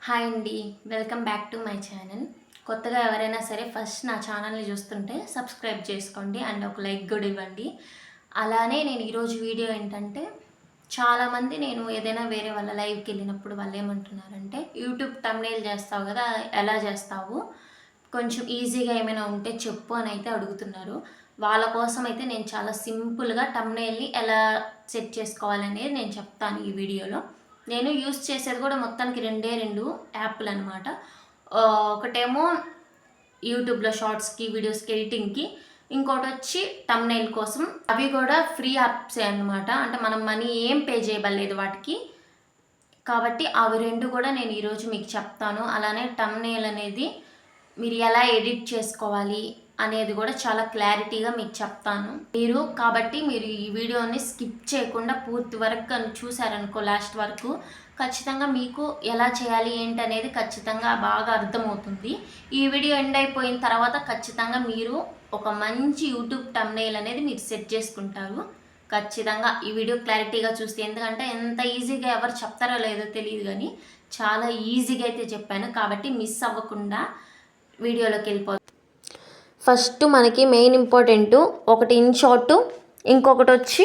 Hi అండి. Welcome back to my channel. కొత్తగా ఎవరైనా సరే ఫస్ట్ నా ఛానల్ని చూస్తుంటే సబ్స్క్రైబ్ చేసుకోండి అండ్ ఒక లైక్ కూడా ఇవ్వండి. అలానే నేను ఈరోజు వీడియో ఏంటంటే చాలామంది నేను ఏదైనా వేరే వాళ్ళ లైవ్కి వెళ్ళినప్పుడు వాళ్ళు ఏమంటున్నారంటే యూట్యూబ్ థంబ్నెయిల్ చేస్తావు కదా, ఎలా చేస్తావు, కొంచెం ఈజీగా ఏమైనా ఉంటే చెప్పు అని అయితే అడుగుతున్నారు. వాళ్ళ కోసం అయితే నేను చాలా సింపుల్గా థంబ్నెయిల్ని ఎలా సెట్ చేసుకోవాలనేది నేను చెప్తాను ఈ వీడియోలో. నేను యూస్ చేసేది కూడా మొత్తానికి రెండు యాప్లు అనమాట. ఒకటేమో యూట్యూబ్లో షార్ట్స్కి, వీడియోస్కి ఎడిటింగ్కి, ఇంకోటి వచ్చి థంబ్నెయిల్ కోసం. అవి కూడా ఫ్రీ యాప్సే అనమాట. అంటే మనం మనీ ఏం పే చేయబడలేదు వాటికి. కాబట్టి అవి రెండు కూడా నేను ఈరోజు మీకు చెప్తాను. అలానే థంబ్నెయిల్ అనేది మీరు ఎలా ఎడిట్ చేసుకోవాలి అనేది కూడా చాలా క్లారిటీగా మీకు చెప్తాను. కాబట్టి మీరు ఈ వీడియోని స్కిప్ చేయకుండా పూర్తి వరకు చూసారనుకో, లాస్ట్ వరకు, ఖచ్చితంగా మీకు ఎలా చేయాలి ఏంటి అనేది ఖచ్చితంగా బాగా అర్థమవుతుంది. ఈ వీడియో ఎండ్ అయిపోయిన తర్వాత ఖచ్చితంగా మీరు ఒక మంచి యూట్యూబ్ థంబ్నెయిల్ అనేది మీరు సెట్ చేసుకుంటారు. ఖచ్చితంగా ఈ వీడియో క్లారిటీగా చూస్తే, ఎందుకంటే ఎంత ఈజీగా ఎవరు చెప్తారో లేదో తెలియదు, కానీ చాలా ఈజీగా అయితే చెప్పాను. కాబట్టి మిస్ అవ్వకుండా వీడియోలోకి వెళ్ళిపోతాం. ఫస్ట్ మనకి మెయిన్ ఇంపార్టెంట్ ఒకటి ఇన్షాట్, ఇంకొకటి వచ్చి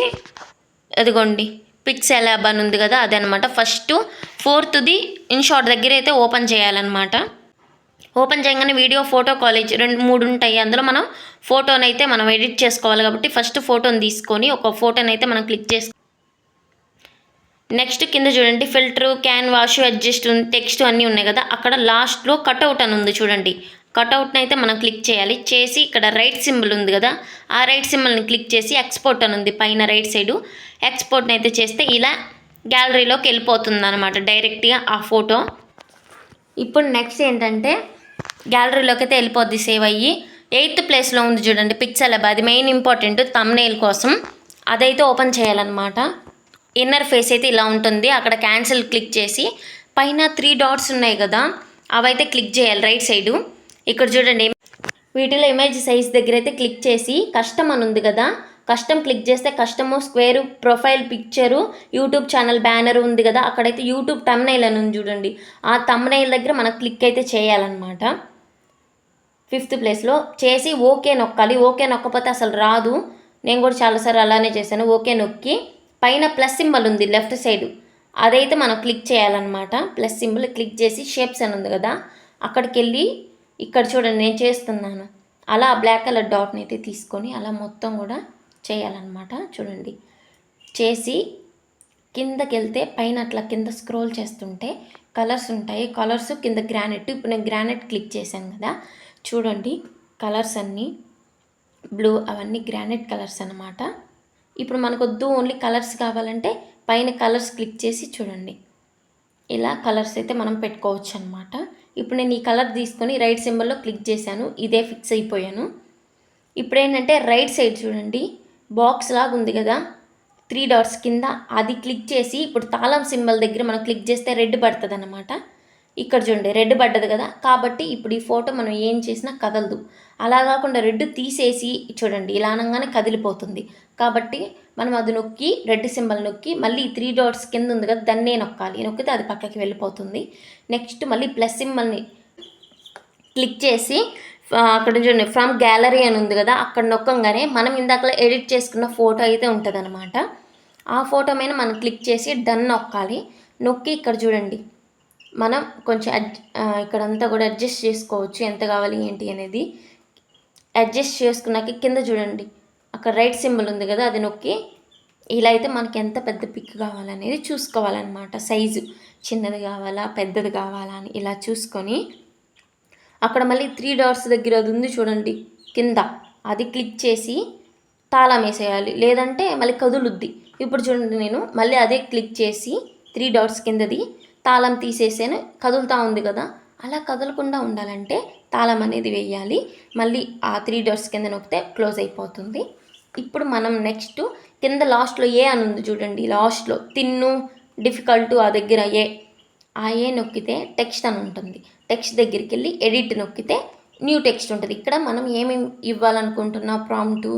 అదిగోండి పిక్సెల్ ల్యాబ్ అని ఉంది కదా, అదనమాట. ఫస్ట్ 4th ఇన్షాట్ దగ్గర అయితే ఓపెన్ చేయాలన్నమాట. ఓపెన్ చేయగానే వీడియో, ఫోటో, కాలేజ్ 2-3 ఉంటాయి. అందులో మనం ఫోటోని అయితే మనం ఎడిట్ చేసుకోవాలి. కాబట్టి ఫస్ట్ ఫోటోని తీసుకొని ఒక ఫోటోని అయితే మనం క్లిక్ చేసుకో. నెక్స్ట్ కింద చూడండి ఫిల్టర్, క్యాన్వాష్, అడ్జస్ట్, టెక్స్ట్ అన్నీ ఉన్నాయి కదా. అక్కడ లాస్ట్లో కట్అవుట్ అని ఉంది చూడండి. కట్అవుట్ని అయితే మనం క్లిక్ చేయాలి. చేసి ఇక్కడ రైట్ సింబల్ ఉంది కదా, ఆ రైట్ సింబల్ని క్లిక్ చేసి ఎక్స్పోర్ట్ అని ఉంది పైన రైట్ సైడు. ఎక్స్పోర్ట్ని అయితే చేస్తే ఇలా గ్యాలరీలోకి వెళ్ళిపోతుంది అనమాట డైరెక్ట్గా ఆ ఫోటో. ఇప్పుడు నెక్స్ట్ ఏంటంటే గ్యాలరీలోకి అయితే వెళ్ళిపోద్ది సేవ్ అయ్యి. 8th ప్లేస్లో ఉంది చూడండి పిక్సెల్ ల్యాబ్. అది మెయిన్ ఇంపార్టెంట్ థంబ్నెయిల్ కోసం. అదైతే ఓపెన్ చేయాలన్నమాట. ఇన్నర్ ఫేస్ అయితే ఇలా ఉంటుంది. అక్కడ క్యాన్సిల్ క్లిక్ చేసి పైన 3 డాట్స్ ఉన్నాయి కదా, అవైతే క్లిక్ చేయాలి రైట్ సైడు. ఇక్కడ చూడండి వీటిలో ఇమేజ్ సైజ్ దగ్గర అయితే క్లిక్ చేసి కస్టమ్ అని ఉంది కదా, కస్టమ్ క్లిక్ చేస్తే custom, square, profile picture, YouTube channel banner ఉంది కదా, అక్కడైతే యూట్యూబ్ థంబ్నెయిల్ అని ఉంది చూడండి. ఆ థంబ్నెయిల్ దగ్గర మనం క్లిక్ అయితే చేయాలన్నమాట. 5th ప్లేస్లో చేసి ఓకే నొక్కాలి. ఓకే నొక్కపోతే అసలు రాదు. నేను కూడా చాలాసార్లు అలానే చేశాను. ఓకే నొక్కి పైన ప్లస్ సింబల్ ఉంది లెఫ్ట్ సైడ్, అదైతే మనం క్లిక్ చేయాలన్నమాట. ప్లస్ సింబల్ క్లిక్ చేసి షేప్స్ అని ఉంది కదా, అక్కడికి వెళ్ళి ఇక్కడ చూడండి నేను చేస్తున్నాను. అలా బ్లాక్ కలర్ డాట్ని అయితే తీసుకొని అలా మొత్తం కూడా చేయాలన్నమాట. చూడండి చేసి కిందకి వెళ్తే పైన అట్లా కింద స్క్రోల్ చేస్తుంటే కలర్స్ ఉంటాయి. కలర్స్ కింద గ్రానైట్. ఇప్పుడు నేను గ్రానైట్ క్లిక్ చేశాను కదా, చూడండి కలర్స్ అన్నీ బ్లూ, అవన్నీ గ్రానైట్ కలర్స్ అన్నమాట. ఇప్పుడు మనకు వద్దు ఓన్లీ కలర్స్ కావాలంటే పైన కలర్స్ క్లిక్ చేసి చూడండి ఇలా కలర్స్ అయితే మనం పెట్టుకోవచ్చు అనమాట. ఇప్పుడు నేను ఈ కలర్ తీసుకొని రైట్ సింబల్లో క్లిక్ చేశాను. ఇదే ఫిక్స్ అయిపోయాను. ఇప్పుడు ఏంటంటే రైట్ సైడ్ చూడండి బాక్స్ లాగా ఉంది కదా 3 డాట్స్ కింద, అది క్లిక్ చేసి ఇప్పుడు తాళం సింబల్ దగ్గర మనం క్లిక్ చేస్తే రెడ్ పడుతుంది అన్నమాట. ఇక్కడ చూడండి రెడ్ పడ్డది కదా, కాబట్టి ఇప్పుడు ఈ ఫోటో మనం ఏం చేసినా కదలదు. అలా కాకుండా రెడ్ తీసేసి చూడండి ఇలా అనగానే కదిలిపోతుంది. కాబట్టి మనం అది నొక్కి రెడ్ సింబల్ నొక్కి మళ్ళీ 3 డాట్స్ కింద ఉంది కదా దాన్నే నొక్కాలి. నొక్కితే అది పక్కకి వెళ్ళిపోతుంది. నెక్స్ట్ మళ్ళీ ప్లస్ సింబల్ని క్లిక్ చేసి అక్కడ చూడండి ఫ్రమ్ గ్యాలరీ అని ఉంది కదా, అక్కడ నొక్కంగానే మనం ఇందాకలో ఎడిట్ చేసుకున్న ఫోటో అయితే ఉంటుంది అనమాట. ఆ ఫోటో మీద మనం క్లిక్ చేసి డన్ నొక్కాలి. నొక్కి ఇక్కడ చూడండి మనం కొంచెం ఇక్కడంతా కూడా అడ్జస్ట్ చేసుకోవచ్చు ఎంత కావాలి ఏంటి అనేది. అడ్జస్ట్ చేసుకున్నాక కింద చూడండి అక్కడ రైట్ సింబల్ ఉంది కదా, అది నొక్కి ఇలా అయితే మనకి ఎంత పెద్ద పిక్ కావాలనేది చూసుకోవాలన్నమాట. సైజు చిన్నది కావాలా పెద్దది కావాలా అని ఇలా చూసుకొని అక్కడ మళ్ళీ 3 డాట్స్ దగ్గర అది ఉంది చూడండి కింద, అది క్లిక్ చేసి తాళం వేసేయాలి, లేదంటే మళ్ళీ కదులుద్ది. ఇప్పుడు చూడండి నేను మళ్ళీ అదే క్లిక్ చేసి 3 డాట్స్ కిందది తాళం తీసేసాను. కదులుతూ ఉంది కదా, అలా కదలకుండా ఉండాలంటే తాళం అనేది వేయాలి. మళ్ళీ ఆ 3 డాట్స్ కింద నొక్కితే క్లోజ్ అయిపోతుంది. ఇప్పుడు మనం నెక్స్ట్ కింద లాస్ట్లో ఏ అని ఉంది చూడండి, లాస్ట్లో తిన్ను డిఫికల్ట్ ఆ దగ్గర ఆ ఏ నొక్కితే టెక్స్ట్ అని ఉంటుంది. టెక్స్ట్ దగ్గరికి వెళ్ళి ఎడిట్ నొక్కితే న్యూ టెక్స్ట్ ఉంటుంది. ఇక్కడ మనం ఏమేమి ఇవ్వాలనుకుంటున్నా ప్రాంప్ట్,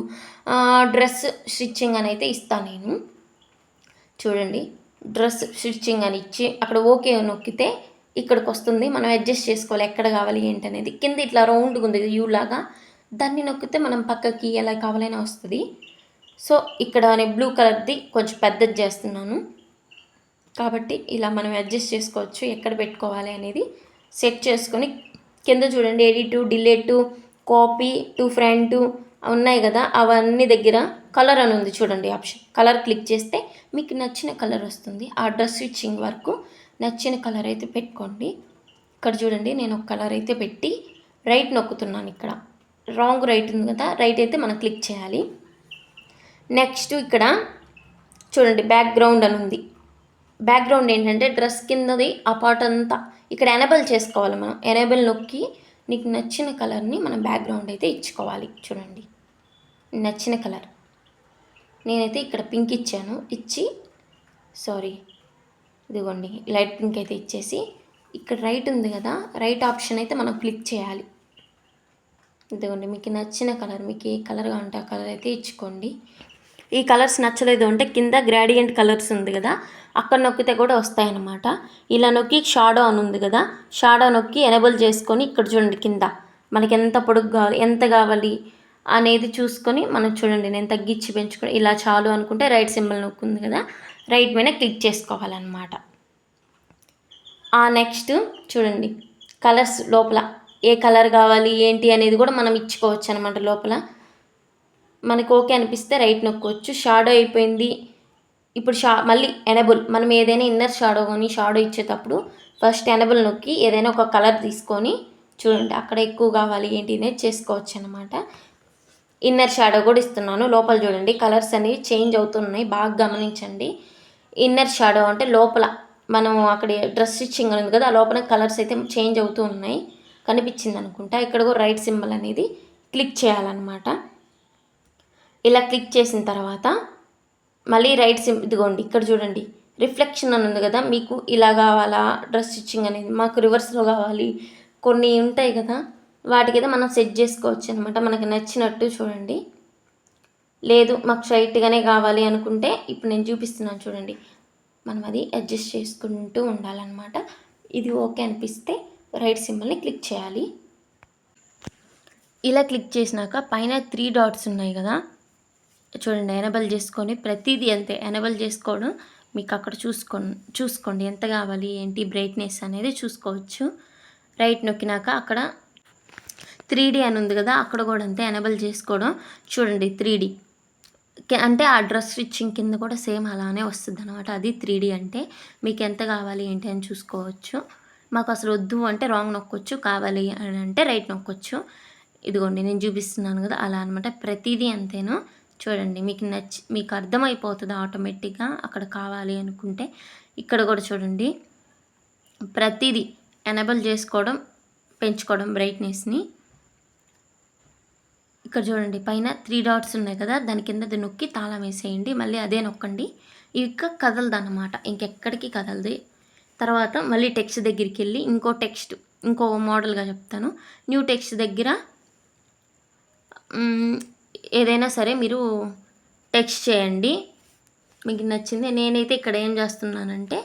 డ్రెస్ స్టిచ్చింగ్ అని అయితే ఇస్తాను నేను. చూడండి డ్రెస్ స్టిచ్చింగ్ అని ఇచ్చి అక్కడ ఓకే నొక్కితే ఇక్కడికి వస్తుంది. మనం అడ్జస్ట్ చేసుకోవాలి ఎక్కడ కావాలి ఏంటి అనేది. కింద ఇట్లా రౌండ్గా ఉంది యూ లాగా, దాన్ని నొక్కితే మనం పక్కకి ఎలా కావాలైనా వస్తుంది. సో ఇక్కడ నేను బ్లూ కలర్ది కొంచెం పెద్దది చేస్తున్నాను కాబట్టి ఇలా మనం అడ్జస్ట్ చేసుకోవచ్చు ఎక్కడ పెట్టుకోవాలి అనేది సెట్ చేసుకొని. కింద చూడండి edit, delete, copy to front ఉన్నాయి కదా, అవన్నీ దగ్గర కలర్ అని ఉంది చూడండి ఆప్షన్. కలర్ క్లిక్ చేస్తే మీకు నచ్చిన కలర్ వస్తుంది. ఆ డ్రెస్ స్టిచ్చింగ్ వరకు నచ్చిన కలర్ అయితే పెట్టుకోండి. ఇక్కడ చూడండి నేను ఒక కలర్ అయితే పెట్టి రైట్ నొక్కుతున్నాను. ఇక్కడ రాంగ్ రైట్ ఉంది కదా, రైట్ అయితే మనం క్లిక్ చేయాలి. నెక్స్ట్ ఇక్కడ చూడండి బ్యాక్గ్రౌండ్ అని ఉంది. బ్యాక్గ్రౌండ్ ఏంటంటే డ్రెస్ కిందది ఆ పార్ట్ అంతా ఇక్కడ ఎనేబుల్ చేసుకోవాలి. మనం ఎనేబుల్ నొక్కి నీకు నచ్చిన కలర్ని మనం బ్యాక్గ్రౌండ్ అయితే ఇచ్చుకోవాలి. చూడండి నచ్చిన కలర్ నేనైతే ఇక్కడ పింక్ ఇచ్చాను. ఇదిగోండి లైట్ పింక్ అయితే ఇచ్చేసి ఇక్కడ రైట్ ఉంది కదా, రైట్ ఆప్షన్ అయితే మనం క్లిక్ చేయాలి. ఇదిగోండి మీకు నచ్చిన కలర్, మీకు ఏ కలర్ కావాలంటే ఆ కలర్ అయితే ఇచ్చుకోండి. ఈ కలర్స్ నచ్చలేదు అంటే కింద గ్రాడియంట్ కలర్స్ ఉంది కదా, అక్కడ నొక్కితే కూడా వస్తాయన్నమాట. ఇలా నొక్కి షాడో అని ఉంది కదా, షాడో నొక్కి ఎనేబుల్ చేసుకొని ఇక్కడ చూడండి కింద మనకి ఎంత పొడుగు కావాలి ఎంత కావాలి అనేది చూసుకొని మనం చూడండి నేను తగ్గించి పెంచుకొని ఇలా చాలు అనుకుంటే రైట్ సింబల్ నొక్కుంది కదా, రైట్ మీద క్లిక్ చేసుకోవాలన్నమాట. నెక్స్ట్ చూడండి కలర్స్ లోపల ఏ కలర్ కావాలి ఏంటి అనేది కూడా మనం ఇచ్చుకోవచ్చు అనమాట. లోపల మనకు ఓకే అనిపిస్తే రైట్ నొక్కోవచ్చు. షాడో అయిపోయింది. ఇప్పుడు మళ్ళీ ఎనేబుల్, మనం ఏదైనా ఇన్నర్ షాడో కానీ షాడో ఇచ్చేటప్పుడు ఫస్ట్ ఎనేబుల్ నొక్కి ఏదైనా ఒక కలర్ తీసుకొని చూడండి అక్కడ ఎక్కువ కావాలి ఏంటి అనేది చేసుకోవచ్చు అనమాట. ఇన్నర్ షాడో కూడా ఇస్తున్నాను. లోపల చూడండి కలర్స్ అనేవి చేంజ్ అవుతున్నాయి, బాగా గమనించండి. ఇన్నర్ షాడో అంటే లోపల మనం అక్కడ డ్రెస్ స్టిచ్చింగ్ ఉంది కదా, ఆ లోపల కలర్స్ అయితే చేంజ్ అవుతూ ఉన్నాయి, కనిపించింది అనుకుంటా. ఇక్కడ కూడా రైట్ సింబల్ అనేది క్లిక్ చేయాలన్నమాట. ఇలా క్లిక్ చేసిన తర్వాత మళ్ళీ రైట్ ఇదిగోండి ఇక్కడ చూడండి రిఫ్లెక్షన్ అని ఉంది కదా, మీకు ఇలా కావాలా డ్రెస్ స్టిచ్చింగ్ అనేది, మాకు రివర్స్లో కావాలి కొన్ని ఉంటాయి కదా, వాటికైతే మనం సెట్ చేసుకోవచ్చు అనమాట మనకు నచ్చినట్టు. చూడండి లేదు మాకు స్ట్రైట్గానే కావాలి అనుకుంటే ఇప్పుడు నేను చూపిస్తున్నాను చూడండి, మనం అది అడ్జస్ట్ చేసుకుంటూ ఉండాలన్నమాట. ఇది ఓకే అనిపిస్తే రైట్ సింబల్ని క్లిక్ చేయాలి. ఇలా క్లిక్ చేసినాక పైన 3 డాట్స్ ఉన్నాయి కదా, చూడండి ఎనేబుల్ చేసుకొని ప్రతిదీ అంతే ఎనేబుల్ చేసుకోవడం. మీకు అక్కడ చూసుకోండి ఎంత కావాలి ఏంటి బ్రైట్నెస్ అనేది చూసుకోవచ్చు. రైట్ నొక్కినాక అక్కడ 3D అని ఉంది కదా, అక్కడ కూడా అంతే ఎనేబుల్ చేసుకోవడం. చూడండి 3D అంటే ఆ డ్రెస్ స్టిచ్చింగ్ కింద కూడా సేమ్ అలానే వస్తుంది అనమాట. అది 3D అంటే మీకు ఎంత కావాలి ఏంటి అని చూసుకోవచ్చు. మాకు అసలు వద్దు అంటే రాంగ్ నొక్కొచ్చు, కావాలి అని అంటే రైట్ నొక్కొచ్చు. ఇదిగోండి నేను చూపిస్తున్నాను కదా అలా అనమాట. ప్రతిదీ అంతేను. చూడండి మీకు అర్థమైపోతుంది ఆటోమేటిక్గా అక్కడ కావాలి అనుకుంటే. ఇక్కడ కూడా చూడండి ప్రతిదీ ఎనేబుల్ చేసుకోవడం, పెంచుకోవడం బ్రైట్నెస్ని. ఇక్కడ చూడండి పైన 3 డాట్స్ ఉన్నాయి కదా, దాని కింద నొక్కి తాళం వేసేయండి. మళ్ళీ అదే నొక్కండి. ఇక కదలదు అనమాట, ఇంకెక్కడికి కదలదు. తర్వాత మళ్ళీ టెక్స్ట్ దగ్గరికి వెళ్ళి ఇంకో మోడల్గా చెప్తాను. న్యూ టెక్స్ట్ దగ్గర ఏదైనా సరే మీరు టెక్స్ట్ చేయండి మీకు నచ్చింది. నేనైతే ఇక్కడ ఏం చేస్తున్నానంటే,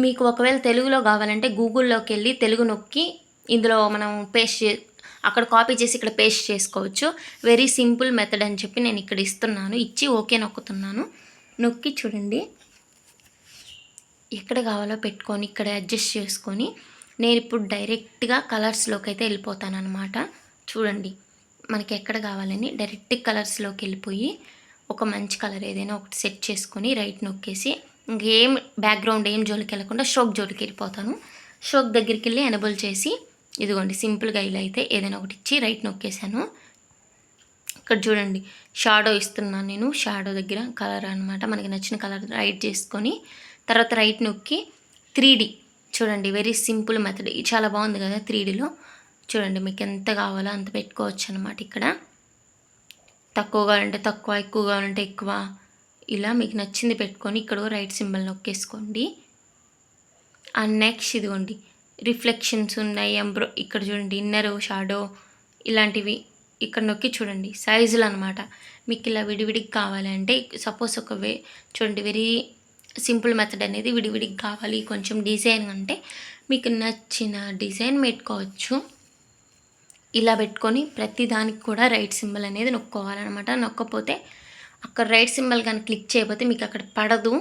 మీకు ఒకవేళ తెలుగులో కావాలంటే గూగుల్లోకి వెళ్ళి తెలుగు నొక్కి ఇందులో మనం అక్కడ కాపీ చేసి ఇక్కడ పేస్ట్ చేసుకోవచ్చు. వెరీ సింపుల్ మెథడ్ అని చెప్పి నేను ఇక్కడ ఇస్తున్నాను. ఇచ్చి ఓకే నొక్కుతున్నాను. నొక్కి చూడండి ఎక్కడ కావాలో పెట్టుకొని ఇక్కడ అడ్జస్ట్ చేసుకొని నేను ఇప్పుడు డైరెక్ట్గా కలర్స్లోకి అయితే వెళ్ళిపోతాను అనమాట. చూడండి మనకి ఎక్కడ కావాలని డైరెక్ట్ కలర్స్లోకి వెళ్ళిపోయి ఒక మంచి కలర్ ఏదైనా ఒకటి సెట్ చేసుకొని రైట్ నొక్కేసి ఇంకేం బ్యాక్గ్రౌండ్ ఏం జోలికి వెళ్ళకుండా స్ట్రోక్ జోలికి వెళ్ళిపోతాను. స్ట్రోక్ దగ్గరికి వెళ్ళి ఎనేబుల్ చేసి ఇదిగోండి సింపుల్గా ఇలా అయితే ఏదైనా ఒకటి ఇచ్చి రైట్ నొక్కేసాను. ఇక్కడ చూడండి షాడో ఇస్తున్నాను నేను. షాడో దగ్గర కలర్ అనమాట మనకి నచ్చిన కలర్ రైట్ చేసుకొని తర్వాత రైట్ నొక్కి 3D చూడండి వెరీ సింపుల్ మెథడ్. చాలా బాగుంది కదా 3Dలో. చూడండి మీకు ఎంత కావాలో అంత పెట్టుకోవచ్చు అనమాట. ఇక్కడ తక్కువ కావాలంటే తక్కువ, ఎక్కువ కావాలంటే ఎక్కువ, ఇలా మీకు నచ్చింది పెట్టుకొని ఇక్కడ రైట్ సింబల్ నొక్కేసుకోండి. అండ్ నెక్స్ట్ ఇదిగోండి రిఫ్లెక్షన్స్ ఉన్నాయి, ఇక్కడ చూడండి ఇన్నర్ షాడో ఇలాంటివి ఇక్కడ నొక్కి చూడండి సైజులు అనమాట. మీకు ఇలా విడివిడికి కావాలంటే సపోజ్ చూడండి వెరీ సింపుల్ మెథడ్ అనేది విడివిడికి కావాలి కొంచెం డిజైన్ అంటే మీకు నచ్చిన డిజైన్ పెట్టుకోవచ్చు. ఇలా పెట్టుకొని ప్రతి దానికి కూడా రైట్ సింబల్ అనేది నొక్కోవాలన్నమాట. నొక్కపోతే అక్కడ రైట్ సింబల్ కానీ క్లిక్ చేయకపోతే మీకు అక్కడ పడదు,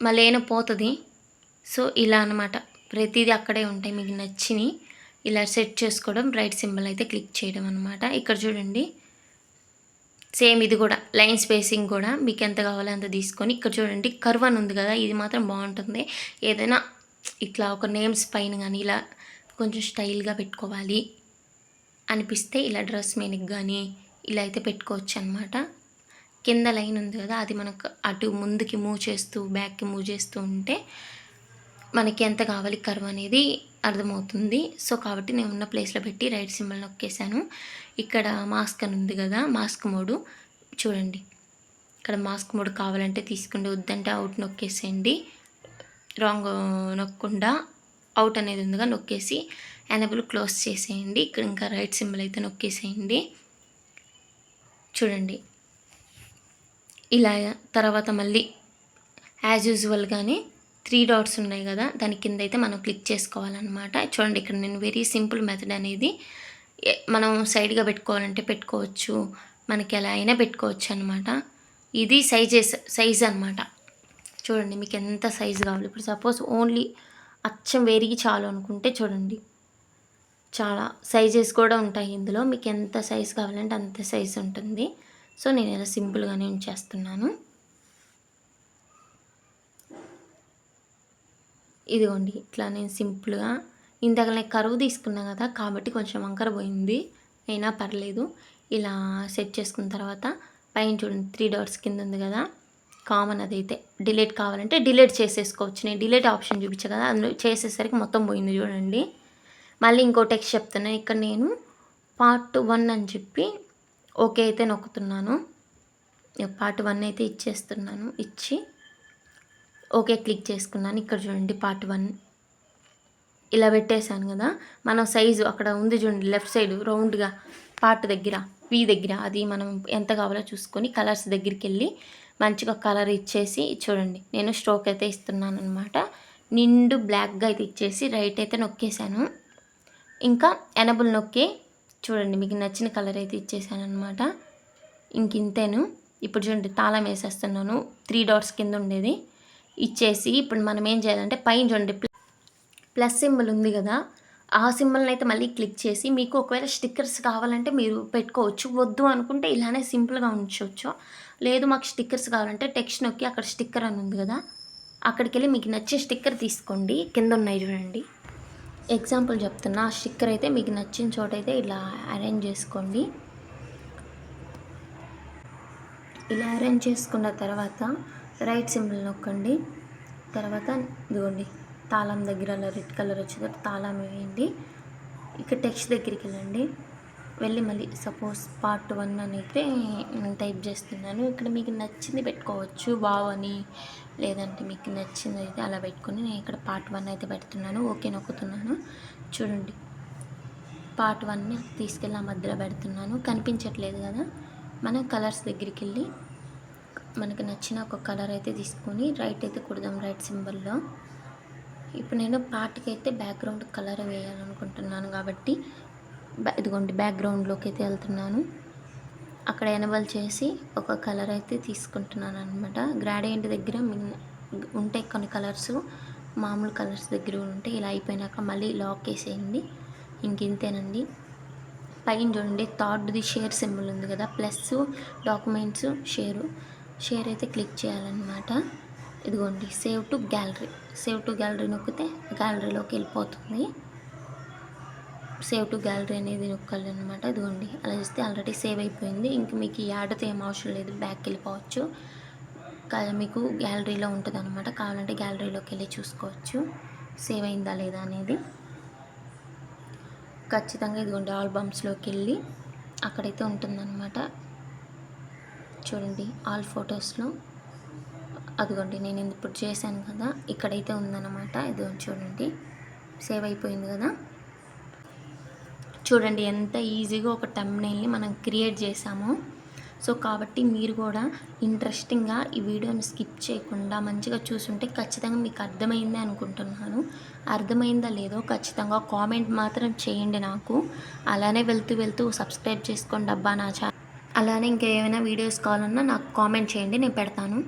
మళ్ళీ ఏమైనా పోతుంది. సో ఇలా అనమాట, ప్రతిదీ అక్కడే ఉంటాయి. మీకు నచ్చిని ఇలా సెట్ చేసుకోవడం, రైట్ సింబల్ అయితే క్లిక్ చేయడం అనమాట. ఇక్కడ చూడండి సేమ్ ఇది కూడా లైన్ స్పేసింగ్ కూడా మీకు ఎంత కావాలో అంత తీసుకొని, ఇక్కడ చూడండి కర్వ్ అని ఉంది కదా, ఇది మాత్రం బాగుంటుంది. ఏదైనా ఇట్లా ఒక నేమ్స్ పైన కానీ ఇలా కొంచెం స్టైల్గా పెట్టుకోవాలి అనిపిస్తే ఇలా డ్రెస్ మీదకి కానీ ఇలా అయితే పెట్టుకోవచ్చు అనమాట. కింద లైన్ ఉంది కదా, అది మనకు అటు ముందుకి మూవ్ చేస్తూ బ్యాక్కి మూవ్ చేస్తూ ఉంటే మనకి ఎంత కావాలి కర్వ్ అనేది అర్థమవుతుంది. సో కాబట్టి నేను ఉన్న ప్లేస్లో పెట్టి రైట్ సింబల్ నొక్కేసాను. ఇక్కడ మాస్క్ అని ఉంది కదా, మాస్క్ మోడు చూడండి. ఇక్కడ మాస్క్ మోడ్ కావాలంటే తీసుకోండి, వద్దంటే అవుట్ నొక్కేసేయండి. రాంగ్ నొక్కకుండా అవుట్ అనేది ఉందిగా నొక్కేసి ఎనేబుల్ క్లోజ్ చేసేయండి. ఇక్కడ ఇంకా రైట్ సింబల్ అయితే నొక్కేసేయండి. చూడండి ఇలా. తర్వాత మళ్ళీ యాజ్ యూజువల్గానే 3 డాట్స్ ఉన్నాయి కదా, దాని కింద అయితే మనం క్లిక్ చేసుకోవాలన్నమాట. చూడండి ఇక్కడ నేను వెరీ సింపుల్ మెథడ్ అనేది మనం సైడ్గా పెట్టుకోవాలంటే పెట్టుకోవచ్చు, మనకి ఎలా అయినా పెట్టుకోవచ్చు అనమాట. ఇది సైజ్ అనమాట. చూడండి మీకు ఎంత సైజు కావాలి. ఇప్పుడు సపోజ్ ఓన్లీ అచ్చం వేరికి చాలు అనుకుంటే చూడండి చాలా సైజెస్ కూడా ఉంటాయి ఇందులో. మీకు ఎంత సైజు కావాలంటే అంత సైజు ఉంటుంది. సో నేను ఇలా సింపుల్గానే ఉంచేస్తున్నాను. ఇదిగోండి ఇట్లా నేను సింపుల్గా, ఇందాక నేను కరువు తీసుకున్నా కదా కాబట్టి కొంచెం వంకర పోయింది, అయినా పర్లేదు. ఇలా సెట్ చేసుకున్న తర్వాత పైన చూడండి 3 డాట్స్ కింద ఉంది కదా కామన్, అదైతే డిలీట్ కావాలంటే డిలీట్ చేసేసుకోవచ్చు. నేను డిలీట్ ఆప్షన్ చూపించా కదా, అందులో చేసేసరికి మొత్తం పోయింది చూడండి. మళ్ళీ ఇంకో టెక్స్ట్ చెప్తున్నాను. ఇక్కడ నేను పార్ట్ 1 అని చెప్పి ఓకే అయితే నొక్కుతున్నాను. పార్ట్ 1 అయితే ఇచ్చేస్తున్నాను. ఇచ్చి ఓకే క్లిక్ చేసుకున్నాను. ఇక్కడ చూడండి పార్ట్ 1 ఇలా పెట్టేశాను కదా. మనం సైజు అక్కడ ఉంది చూడండి లెఫ్ట్ సైడ్ రౌండ్గా పార్ట్ దగ్గర వి దగ్గర, అది మనం ఎంత కావాలో చూసుకొని కలర్స్ దగ్గరికి వెళ్ళి మంచిగా కలర్ ఇచ్చేసి చూడండి నేను స్ట్రోక్ అయితే ఇస్తున్నాను అనమాట. నిండు బ్లాక్గా అయితే ఇచ్చేసి రైట్ అయితే నొక్కేసాను. ఇంకా ఎనబుల్ నొక్కి చూడండి మీకు నచ్చిన కలర్ అయితే ఇచ్చేసాను అనమాట. ఇంతేను. ఇప్పుడు చూడండి తాళం వేసేస్తున్నాను. 3 డాట్స్ కింద ఉండేది ఇచ్చేసి ఇప్పుడు మనం ఏం చేయాలంటే పైన చూడండి ప్లస్ సింబల్ ఉంది కదా, ఆ సింబల్ని అయితే మళ్ళీ క్లిక్ చేసి మీకు ఒకవేళ స్టిక్కర్స్ కావాలంటే మీరు పెట్టుకోవచ్చు, వద్దు అనుకుంటే ఇలానే సింపుల్గా ఉంచవచ్చు. లేదు మాకు స్టిక్కర్స్ కావాలంటే టెక్స్ట్ నొక్కి అక్కడ స్టిక్కర్ అని ఉంది కదా, అక్కడికి వెళ్ళి మీకు నచ్చే స్టిక్కర్ తీసుకోండి. కింద ఉన్నాయి చూడండి, ఎగ్జాంపుల్ చెప్తున్నా. ఆ స్టిక్కర్ అయితే మీకు నచ్చిన చోట అయితే ఇలా అరేంజ్ చేసుకోండి. ఇలా అరేంజ్ చేసుకున్న తర్వాత రైట్ సింబల్ నొక్కండి. తర్వాత ఇదిగోండి తాళం దగ్గర అలా రెడ్ కలర్ వచ్చేది తాళం వేయండి. ఇక్కడ టెక్స్ట్ దగ్గరికి వెళ్ళండి. వెళ్ళి మళ్ళీ సపోజ్ పార్ట్ 1 అని అయితే నేను టైప్ చేస్తున్నాను. ఇక్కడ మీకు నచ్చింది పెట్టుకోవచ్చు, వావ్ అని, లేదంటే మీకు నచ్చింది అయితే అలా పెట్టుకొని నేను ఇక్కడ పార్ట్ 1 అయితే పెడుతున్నాను. ఓకే నొక్కుతున్నాను. చూడండి పార్ట్ 1ని తీసుకెళ్ళి ఆ మధ్యలో పెడుతున్నాను. కనిపించట్లేదు కదా, మనం కలర్స్ దగ్గరికి వెళ్ళి మనకు నచ్చిన ఒక కలర్ అయితే తీసుకొని రైట్ అయితే కుడదాం రైట్ సింబల్లో. ఇప్పుడు నేను పార్ట్కి అయితే బ్యాక్గ్రౌండ్ కలర్ వేయాలనుకుంటున్నాను కాబట్టి ఇదిగోండి బ్యాక్గ్రౌండ్లోకి అయితే వెళ్తున్నాను. అక్కడ ఎనబల్ చేసి ఒక కలర్ అయితే తీసుకుంటున్నాను అనమాట. గ్రాడియంట్ దగ్గర ఉంటాయి కొన్ని కలర్స్, మామూలు కలర్స్ దగ్గర ఉంటాయి. ఇలా అయిపోయినాక మళ్ళీ లాక్ వేసేయండి. ఇంతేనండి. పైన చూడండి థర్డ్ది షేర్ సింబల్ ఉంది కదా, ప్లస్ డాక్యుమెంట్స్ షేర్ అయితే క్లిక్ చేయాలన్నమాట. ఇదిగోండి సేవ్ టు గ్యాలరీ నొక్కితే గ్యాలరీలోకి వెళ్ళిపోతుంది. సేవ్ టు గ్యాలరీ అనేది నొక్కాలన్నమాట. ఇదిగోండి అలా చేస్తే ఆల్రెడీ సేవ్ అయిపోయింది. ఇంక మీకు యాడ్తో ఏం అవసరం లేదు, బ్యాక్ వెళ్ళిపోవచ్చు. మీకు గ్యాలరీలో ఉంటుంది అనమాట. కావాలంటే గ్యాలరీలోకి వెళ్ళి చూసుకోవచ్చు సేవ్ అయిందా లేదా అనేది. ఖచ్చితంగా ఇదిగోండి ఆల్బమ్స్లోకి వెళ్ళి అక్కడైతే ఉంటుందన్నమాట. చూడండి ఆల్ ఫొటోస్లో అదిగోండి నేను ఇప్పుడు చేశాను కదా, ఇక్కడైతే ఉందన్నమాట. ఇది చూడండి సేవ్ అయిపోయింది కదా. చూడండి ఎంత ఈజీగా ఒక థంబ్నెయిల్ని మనం క్రియేట్ చేసామో. సో కాబట్టి మీరు కూడా ఇంట్రెస్టింగ్గా ఈ వీడియోని స్కిప్ చేయకుండా మంచిగా చూసుంటే ఖచ్చితంగా మీకు అర్థమైందే అనుకుంటున్నాను. అర్థమైందా లేదో ఖచ్చితంగా కామెంట్ మాత్రం చేయండి నాకు. అలానే వెళ్తూ సబ్స్క్రైబ్ చేసుకోండి అబ్బా నా ఛానల్. అలానే ఇంకా ఏమైనా వీడియోస్ కావాలన్నా నాకు కామెంట్ చేయండి, నేను పెడతాను.